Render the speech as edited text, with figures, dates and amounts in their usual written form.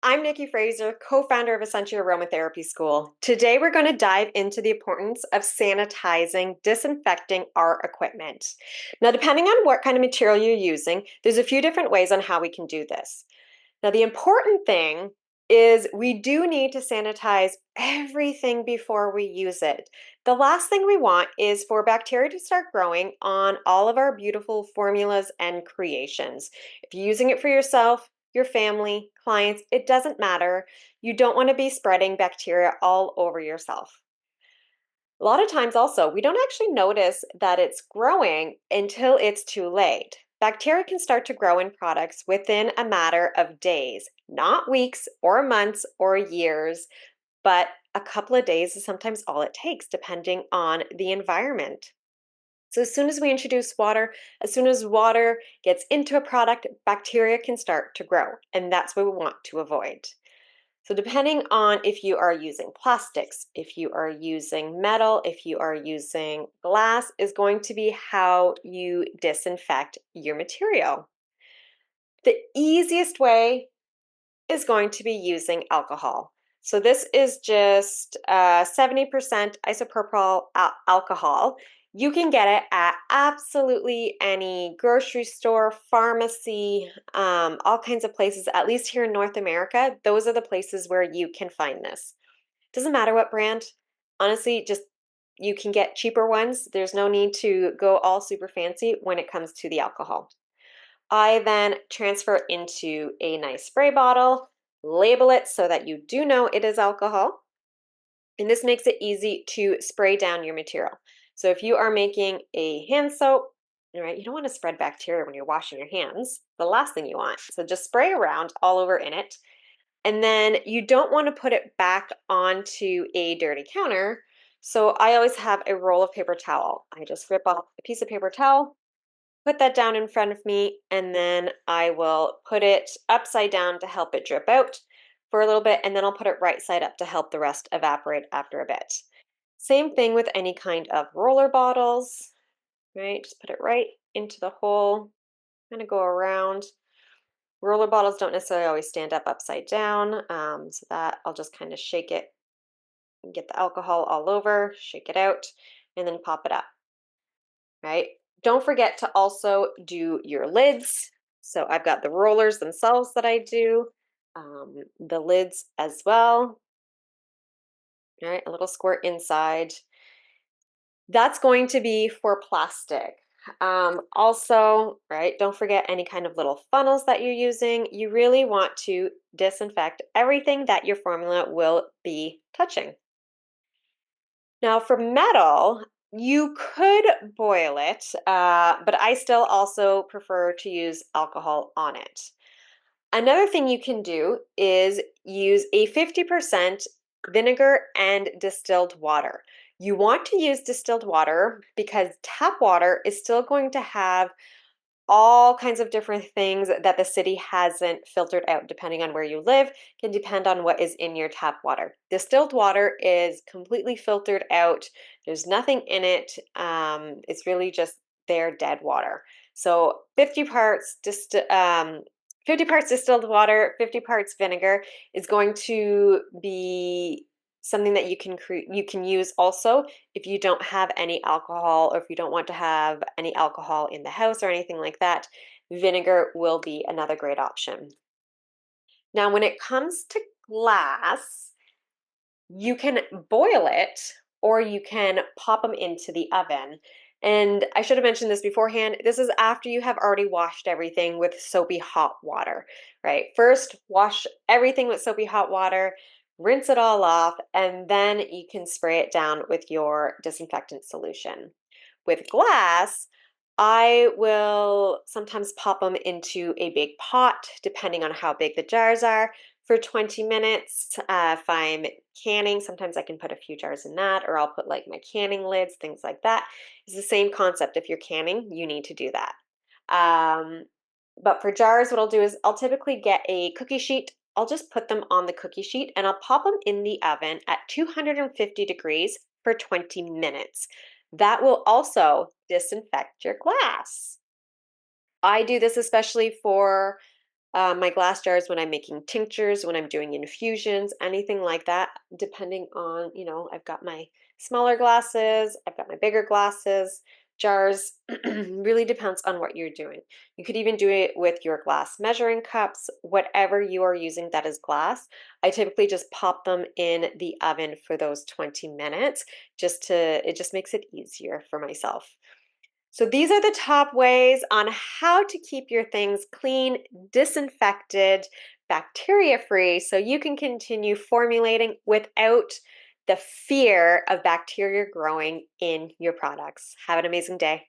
I'm Nikki Fraser, co-founder of Essentria Aromatherapy School. Today we're going to dive into the importance of sanitizing, disinfecting our equipment. Now, depending on what kind of material you're using, there's a few different ways on how we can do this. Now, the important thing is we do need to sanitize everything before we use it. The last thing we want is for bacteria to start growing on all of our beautiful formulas and creations. If you're using it for yourself, your family, clients, it doesn't matter. You don't want to be spreading bacteria all over yourself. A lot of times also, we don't actually notice that it's growing until it's too late. Bacteria can start to grow in products within a matter of days, not weeks or months or years, but a couple of days is sometimes all it takes, depending on the environment. So as soon as we introduce water, as soon as water gets into a product, bacteria can start to grow, and that's what we want to avoid. So depending on if you are using plastics, if you are using metal, if you are using glass, is going to be how you disinfect your material. The easiest way is going to be using alcohol. So this is just 70% isopropyl alcohol. You can get it at absolutely any grocery store, pharmacy, all kinds of places, at least here in North America. Those are the places where you can find this. Doesn't matter what brand. Honestly, just you can get cheaper ones. There's no need to go all super fancy when it comes to the alcohol. I then transfer into a nice spray bottle, label it so that you do know it is alcohol, and this makes it easy to spray down your material. So if you are making a hand soap, right, you don't want to spread bacteria when you're washing your hands, the last thing you want. So just spray around all over in it, and then you don't want to put it back onto a dirty counter. So I always have a roll of paper towel. I just rip off a piece of paper towel, put that down in front of me, and then I will put it upside down to help it drip out for a little bit, and then I'll put it right side up to help the rest evaporate after a bit. Same thing with any kind of roller bottles, right? Just put it right into the hole, kind of go around. Roller bottles don't necessarily always stand up upside down, so that I'll just kind of shake it and get the alcohol all over, shake it out, and then pop it up, right? Don't forget to also do your lids. So I've got the rollers themselves that I do, the lids as well. All right, a little squirt inside. That's going to be for plastic. Also, right, don't forget any kind of little funnels that you're using. You really want to disinfect everything that your formula will be touching. Now, for metal, you could boil it, but I still also prefer to use alcohol on it. Another thing you can do is use a 50% vinegar and distilled water. You want to use distilled water because tap water is still going to have all kinds of different things that the city hasn't filtered out. Depending on where you live, can depend on what is in your tap water. Distilled water is completely filtered out. There's nothing in it. It's really just their dead water. So 50 parts 50 parts distilled water, 50 parts vinegar is going to be something that you can use also if you don't have any alcohol, or if you don't want to have any alcohol in the house or anything like that. Vinegar will be another great option. Now, when it comes to glass, you can boil it or you can pop them into the oven. And I should have mentioned this beforehand. This is after you have already washed everything with soapy hot water, right? First, wash everything with soapy hot water, rinse it all off, and then you can spray it down with your disinfectant solution. With glass, I will sometimes pop them into a big pot, depending on how big the jars are, for 20 minutes. If I'm canning, sometimes I can put a few jars in that, or I'll put like my canning lids, things like that. It's the same concept. If you're canning, you need to do that. But for jars, what I'll do is I'll typically get a cookie sheet. I'll just put them on the cookie sheet and I'll pop them in the oven at 250 degrees for 20 minutes. That will also disinfect your glass. I do this especially for My glass jars when I'm making tinctures, when I'm doing infusions, anything like that, depending on, I've got my smaller glasses, I've got my bigger glasses, jars. Really depends on what you're doing. You could even do it with your glass measuring cups, whatever you are using that is glass. I typically just pop them in the oven for those 20 minutes it just makes it easier for myself. So these are the top ways on how to keep your things clean, disinfected, bacteria free, so you can continue formulating without the fear of bacteria growing in your products. Have an amazing day.